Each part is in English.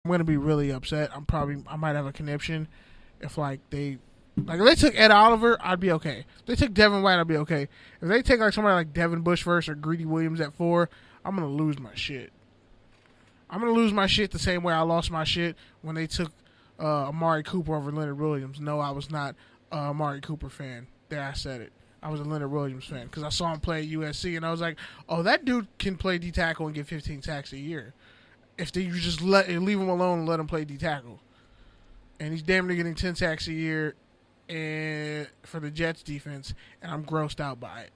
I'm gonna be really upset. I might have a conniption if if they took Ed Oliver, I'd be okay. If they took Devin White, I'd be okay. If they take like somebody like Devin Bush first or Greedy Williams at 4, I'm gonna lose my shit. I'm gonna lose my shit the same way I lost my shit when they took Amari Cooper over Leonard Williams. No, I was not a Amari Cooper fan. There, I said it. I was a Leonard Williams fan because I saw him play at USC and I was like, oh, that dude can play D tackle and get 15 sacks a year. If you just leave him alone and let him play D tackle, and he's damn near getting 10 sacks a year, and for the Jets defense, and I'm grossed out by it.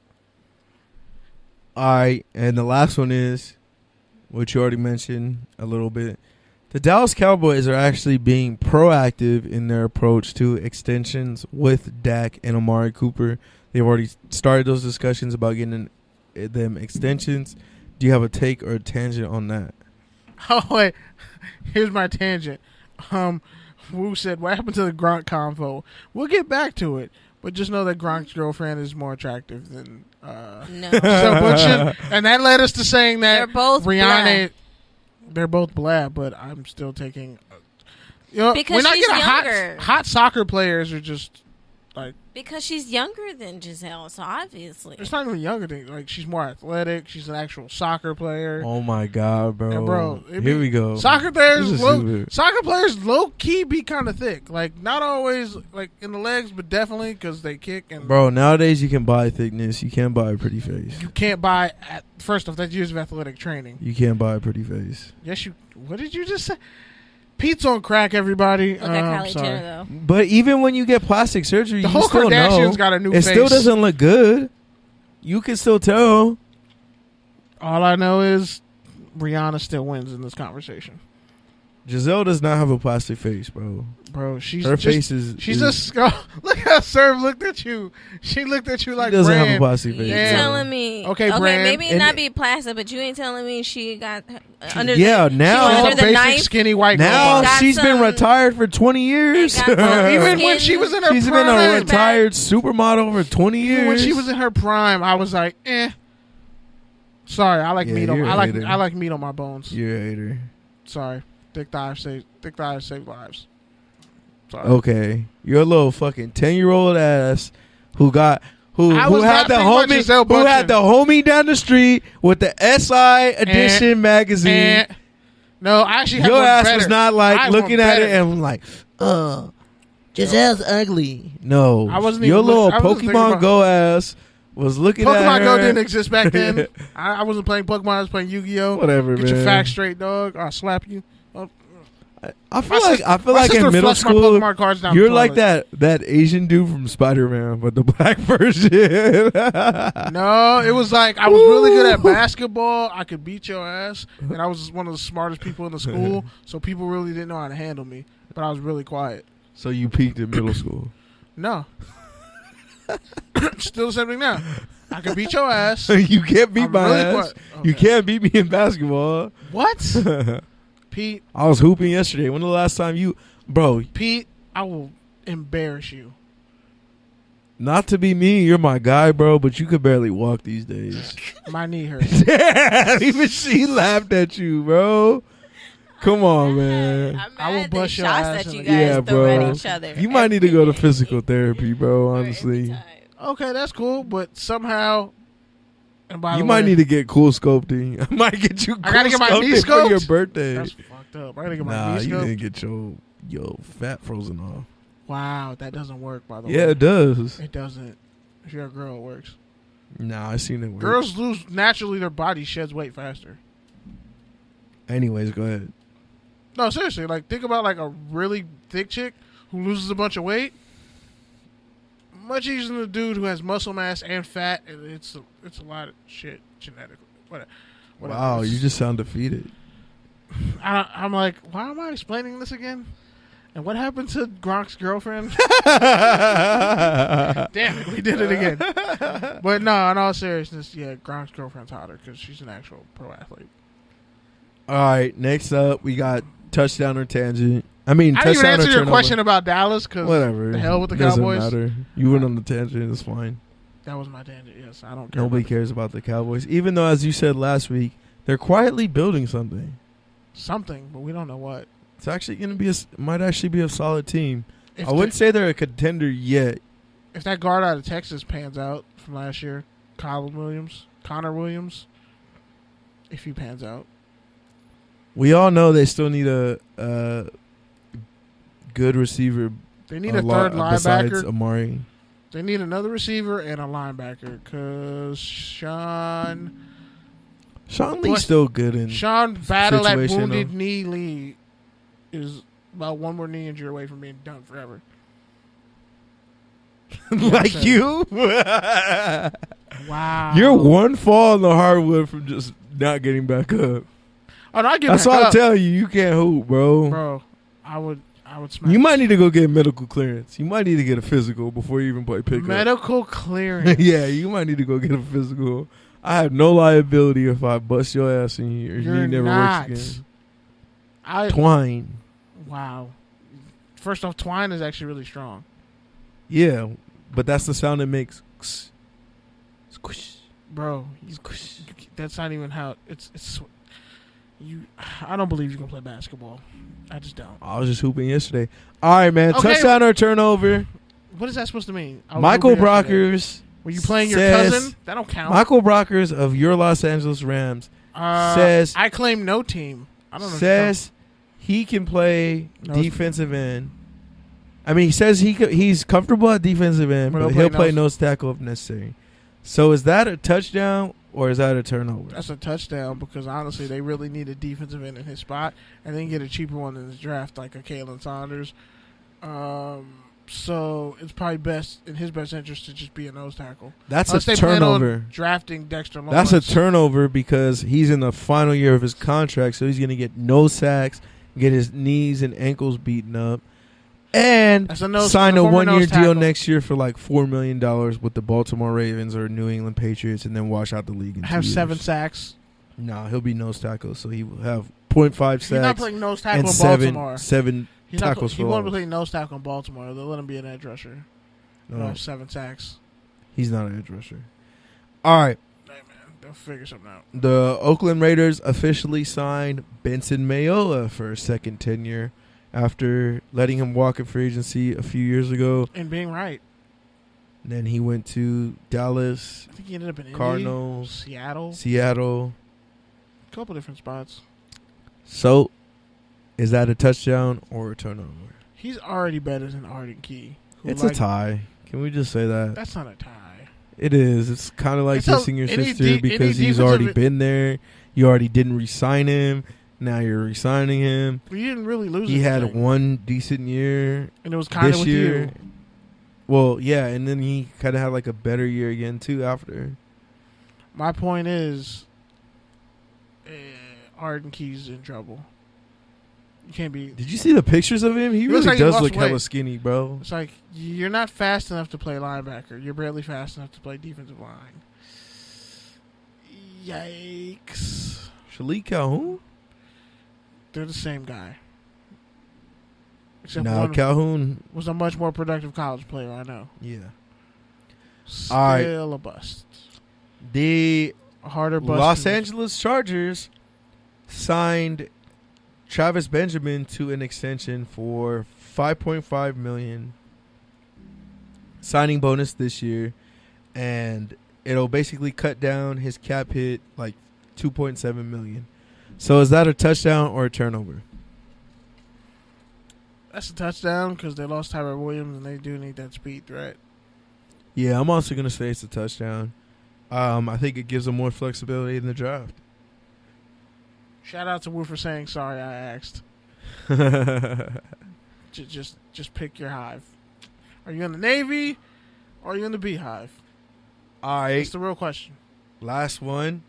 All right, and the last one is, which you already mentioned a little bit. The Dallas Cowboys are actually being proactive in their approach to extensions with Dak and Amari Cooper. They've already started those discussions about getting them extensions. Do you have a take or a tangent on that? Oh, wait. Here's my tangent. Wu said, what happened to the Gronk convo? We'll get back to it, but just know that Gronk's girlfriend is more attractive than no. Gisele Bundchen. And that led us to saying that They're both Rihanna, they're both black, but I'm still taking... because we're not she's getting younger. Hot soccer players are just like... Because she's younger than Gisele, so obviously. It's not even younger than... Like, she's more athletic. She's an actual soccer player. Oh, my God, bro. And bro, here we go. Soccer players low-key be kind of thick. Like, not always, like, in the legs, but definitely because they kick. And bro, nowadays you can buy thickness. You can't buy a pretty face. you can't buy... First off, that's years of athletic training. You can't buy a pretty face. Yes, you... What did you just say? Pete's on crack, everybody. Look at Kylie Jenner, though. But even when you get plastic surgery, The you whole still Kardashians know. got a new It face. still doesn't look good. You can still tell. All I know is Rihanna still wins in this conversation. Giselle does not have a plastic face, bro. Bro, Her face is... She's just... Look how Cerv looked at you. She looked at you like She doesn't Brand. have a plastic face. You Yeah. telling me... Okay, Brand. maybe And not be plastic, but you ain't telling me she got under Yeah, the... now- She She's was a under the basic knife. skinny white Now girl. got she's been some- retired for 20 years. They got some Even skin. when she was in her She's prime. been a retired supermodel for 20 years. Even when she was in her prime, I was like, eh. Sorry, I like Yeah, meat on you're a I like hater. I like meat on my bones. You're a hater. Sorry. Thick thighs save lives. Sorry. Okay, you're a little fucking 10-year-old ass who I was had not the thinking about homie Gisele who had Bundchen. the homie down the street with the SI edition magazine. And no, I actually had Your one ass better. was not I like had looking one at it better. and like, Giselle's ugly. No, I wasn't your even little look- I wasn't thinking Pokemon about- Go ass was looking at Pokemon her. Go didn't exist back then. I wasn't playing Pokemon. I was playing Yu-Gi-Oh. Whatever, Get man. your facts straight, dog. I'll slap you. I feel My like sis- I feel my like sister in middle flushed my school Pokemon cards down you're the like toilet. that Asian dude from Spider-Man, but the black version. No, it was like I was really good at basketball. I could beat your ass, and I was one of the smartest people in the school. So people really didn't know how to handle me. But I was really quiet. So you peaked in middle school. No, still the same thing now. I could beat your ass. You can't beat I'm my really ass. quiet. You Okay. can't beat me in basketball. What, Pete? I was hooping yesterday. When the last time you, bro? Pete, I will embarrass you. Not to be me, you're my guy, bro. But you could barely walk these days. My knee hurts. Damn, even she laughed at you, bro. Come on, man. I'm I will mad at the bust your shots ass that in you the- guys Yeah, throw bro. at each other. You might need to go to physical therapy, bro. Every Honestly, time. Okay, that's cool. But somehow, and by you the might way, need to get cool sculpting. I might get you. Cool I gotta get my knee sculpting for your scoped? birthday. That's fucked up. I gotta get my Nah, knee you scoped. didn't get your fat frozen off. Wow, that doesn't work. By the way, Yeah, it does. It doesn't. If you're a girl, it works. Nah, I seen it work. Girls lose naturally; their body sheds weight faster. Anyways, go ahead. No, seriously. Like, think about like a really thick chick who loses a bunch of weight. Much easier than a dude who has muscle mass and fat, and it's a lot of shit genetically. Whatever. Wow, you just sound defeated. I'm like, why am I explaining this again? And what happened to Gronk's girlfriend? Damn it, we did it again. But no, in all seriousness, yeah, Gronk's girlfriend's hotter because she's an actual pro athlete. All right, next up we got touchdown or tangent. I mean, I didn't even touchdown or answer your turnover. question about Dallas because Whatever. the hell with the Doesn't Cowboys. matter. You went on the tangent. It's fine. That was my tangent. Yes, I don't care. Nobody about cares about the Cowboys, even though, as you said last week, they're quietly building something. something, but we don't know what. It's actually going to be might actually be a solid team. If I wouldn't say they're a contender yet. If that guard out of Texas pans out from last year, Connor Williams, if he pans out. We all know they still need a good receiver. They need a third linebacker. Besides Amari. They need another receiver and a linebacker because Sean Lee's still good in Sean battle at situational. wounded knee Lee is about one more knee injury away from being done forever. Like you? Wow. You're one fall on the hardwood from just not getting back up. Oh, no, I get That's back why I up. tell you, you can't hoop, bro. Bro, I would smash. You might need to go get medical clearance. You might need to get a physical before you even play pickup. medical clearance. Yeah, you might need to go get a physical. I have no liability if I bust your ass and you You're never not. works again. Twine. Wow. First off, twine is actually really strong. Yeah, but that's the sound it makes. Squish. Bro, that's not even how it's you. I don't believe you can play basketball. I just don't. I was just hooping yesterday. All right, man. Okay. Touchdown or turnover? What is that supposed to mean? I was Michael hooping yesterday. Brockers. Were you playing your says- cousin? That don't count. Michael Brockers of your Los Angeles Rams says I claim no team. I don't know. says he can play No, defensive end. I mean, he says he's comfortable at defensive end, but he'll play nose tackle if necessary. So is that a touchdown or is that a turnover? that's a touchdown because honestly, they really need a defensive end in his spot, and then get a cheaper one in the draft like a Kalen Saunders. So it's probably best in his best interest to just be a nose tackle. That's Unless a they plan on turnover. drafting Dexter Lawrence. That's a turnover because he's in the final year of his contract, so he's going to get no sacks, get his knees and ankles beaten up, and That's a nose- sign a former one-year nose deal tackle. next year for like $4 million with the Baltimore Ravens or New England Patriots, and then wash out the league in 2 Have years. 7 sacks. No, he'll be nose tackle, so he will have 0.5 sacks He's not playing nose tackle and in seven Baltimore. tackles He for won't be loss. playing nose tackle in Baltimore. They'll let him be an edge rusher. He'll No, have 7 sacks. he's not an edge rusher. All right. Hey, man, they'll figure something out. The Oakland Raiders officially signed Benson Mayola for a second tenure after letting him walk in free agency a few years ago. And being right. Then he went to Dallas, I think he ended up in Indy, Cardinals, Seattle. A couple different spots. So, is that a touchdown or a turnover? He's already better than Arden Key. It's a tie. Can we just say that? That's not a tie. It is. It's kind of like It's a- dissing your any sister de- because any he's defensive- already been there. You already didn't re-sign him. Now you're re-signing him. But you didn't really lose He had anything. one decent year And it was kind of this with year. you. Well, yeah, and then he kind of had like a better year again too after. My point is, Arden Key's in trouble. You can't be. Did you see the pictures of him? He looks really like he does lost look hella weight. skinny, bro. It's like you're not fast enough to play linebacker. You're barely fast enough to play defensive line. Yikes! Shalik Calhoun? They're the same guy. Except No, one Calhoun. was a much more productive college player. I know. Yeah. Still All right. a bust. The A harder bust. Los than- Angeles Chargers signed Travis Benjamin to an extension for $5.5 million signing bonus this year, and it'll basically cut down his cap hit like $2.7 million. So is that a touchdown or a turnover? That's a touchdown because they lost Tyrell Williams and they do need that speed threat. Yeah, I'm also gonna say it's a touchdown. I think it gives them more flexibility in the draft. Shout out to Wu for saying sorry I asked. Just pick your hive. Are you in the Navy or are you in the Beehive? All right, That's the real question. last one.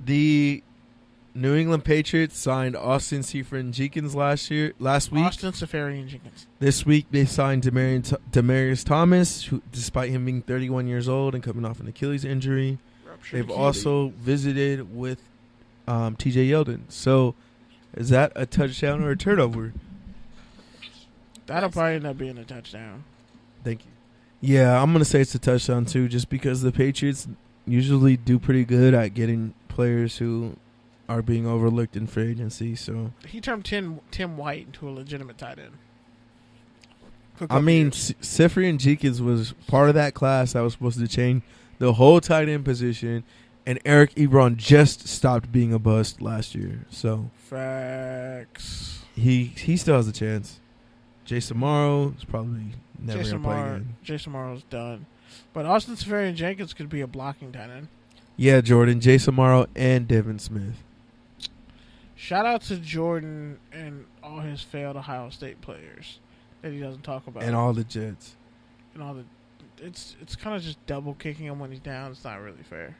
The New England Patriots signed Austin Seferian-Jenkins last week. Austin Seferian-Jenkins. This week they signed Demaryius Thomas, who, despite him being 31 years old and coming off an Achilles injury. They've also visited with TJ Yeldon. So, is that a touchdown or a turnover? That'll probably end up being a touchdown. Thank you. Yeah, I'm going to say it's a touchdown too, just because the Patriots usually do pretty good at getting players who are being overlooked in free agency. So He turned Tim White into a legitimate tight end. I mean, Sifri and Jenkins was part of that class that was supposed to change the whole tight end position, and Eric Ebron just stopped being a bust last year. So facts. He still has a chance. Jason Morrow is probably never going to play again. Jason Morrow's done. But Austin Seferian Jenkins could be a blocking tight end. Yeah, Jordan, Jason Morrow, and Devin Smith. Shout out to Jordan and all his failed Ohio State players that he doesn't talk about. And all the Jets. And all the it's kind of just double kicking him when he's down. It's not really fair.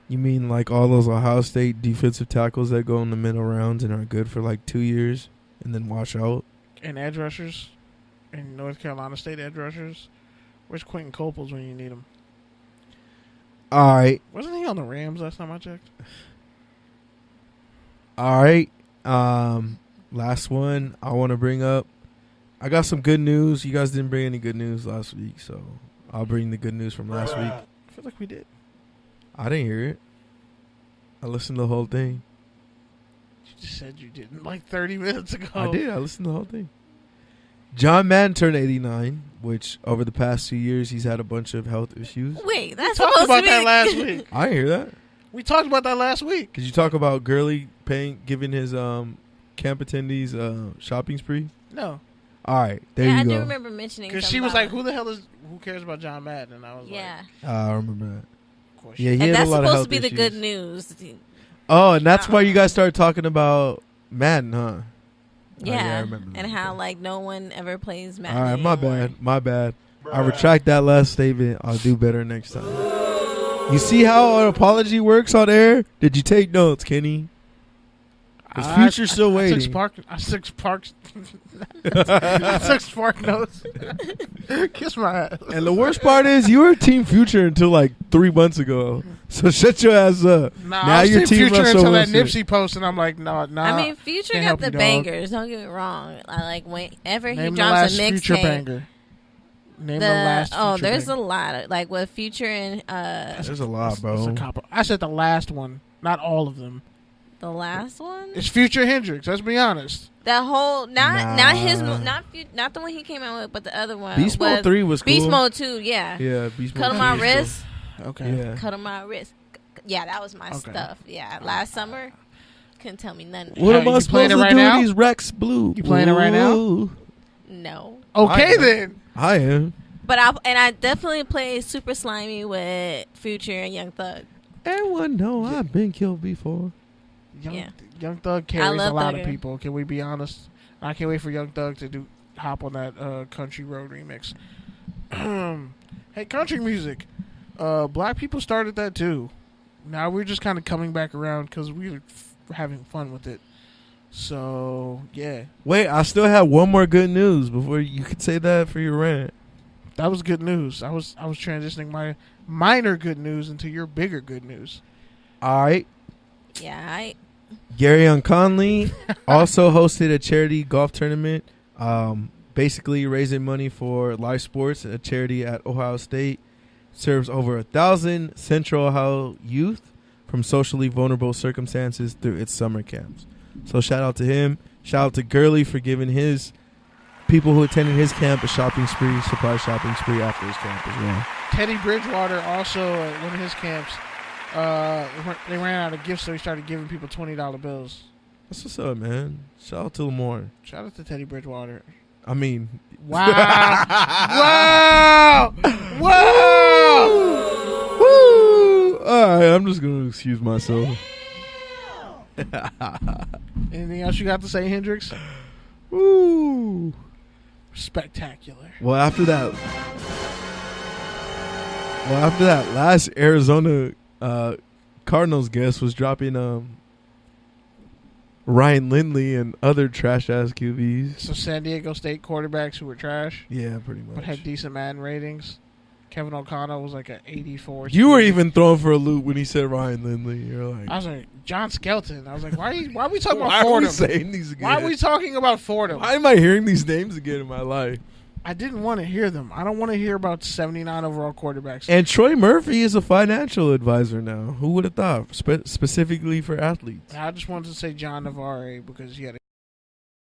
You mean like all those Ohio State defensive tackles that go in the middle rounds and are good for like 2 years and then wash out? And edge rushers. And North Carolina State edge rushers. Where's Quentin Coples when you need him? All right. Wasn't he on the Rams last time I checked? All right. Last one I want to bring up. I got some good news. You guys didn't bring any good news last week, so I'll bring the good news from last week. I feel like we did. I didn't hear it. I listened to the whole thing. You just said you didn't like 30 minutes ago. I did. I listened to the whole thing. John Madden turned 89, which over the past 2 years he's had a bunch of health issues. Wait, that's we talked supposed about to be that last week. I didn't hear that. We talked about that last week. Could you talk about Gurley giving his camp attendees shopping spree? No. All right, there Yeah, you I go. do remember mentioning Because she was like, who cares about John Madden? And I was yeah. I remember that. of course. Yeah, he And had that's a lot of supposed health to be the issues. good news. Oh, and that's why you guys started talking about Madden, huh? Yeah, I remember that. and how like no one ever plays Madden. All right, my anymore. bad. My bad. I retract that last statement. I'll do better next time. You see how an apology works on air? Did you take notes, Kenny? Is Future still waiting? I took Spark notes. Kiss my ass. And the worst part is you were Team Future until like 3 months ago. So shut your ass up. Nah, now I was you're Team Future Russell until that Wilson. Nipsey post, and I'm like, nah. I mean, Future can't got help the you, dog. bangers. Don't get me wrong. I like whenever he Name the drops last a Future mixtape. banger. Name the last Future there's banger. a lot of like with Future and There's a lot, That's a bro. cop-out. I said the last one, not all of them. the last one. It's Future Hendrix. Let's be honest. That whole not the one he came out with, but the other one. Beast Mode 3 was cool. Beast Mode 2, yeah. Yeah, Beast Mode Cut on 3 my was wrist. Okay. Cool. Yeah. Cut on my wrist. Yeah, that was my Okay. stuff. Yeah, last summer, couldn't tell me nothing. What Hey, am I you supposed playing to it right do now? with these Rex Blue? You playing it right now? Ooh. No, Okay I am. then. I am. but I definitely play Super Slimy with Future and Young Thug. Everyone know I've been killed before. Young Thug carries a love lot Thugger. of people. Can we be honest? I can't wait for Young Thug to hop on that Country Road remix. Hey, country music. Black people started that too. Now we're just kind of coming back around because we're having fun with it. So yeah, Wait, I still have one more good news before you could say that for your rant. that was good news. I was transitioning my minor good news into your bigger good news. All right. Yeah, Gary Young Conley also hosted a charity golf tournament, basically raising money for Live Sports, a charity at Ohio State. Serves over 1,000 Central Ohio youth from socially vulnerable circumstances through its summer camps. So shout out to him. Shout out to Gurley for giving his people who attended his camp a surprise shopping spree after his camp as well. Teddy Bridgewater also at one of his camps. They ran out of gifts, so he started giving people $20 bills. That's what's up, man. Shout out to Lamar. Shout out to Teddy Bridgewater. I mean, Wow! Wow! woo! All right, I'm just gonna excuse myself. Anything else you got to say, Hendrix? Woo! Spectacular. Well, after that last Arizona Cardinals guest was dropping Ryan Lindley and other trash ass QBs. So San Diego State quarterbacks who were trash Yeah, pretty much. but had decent Madden ratings. Kevin O'Connell was like an 84. You were even thrown for a loop when he said Ryan Lindley. You're like, I was like, John Skelton. I was like, why are we talking why about are we Fordham? saying these again? Why are we talking about Fordham? Why am I hearing these names again in my life? I didn't want to hear them. I don't want to hear about 79 overall quarterbacks. And Troy Murphy is a financial advisor now. Who would have thought? Specifically for athletes. I just wanted to say John Navarre because he had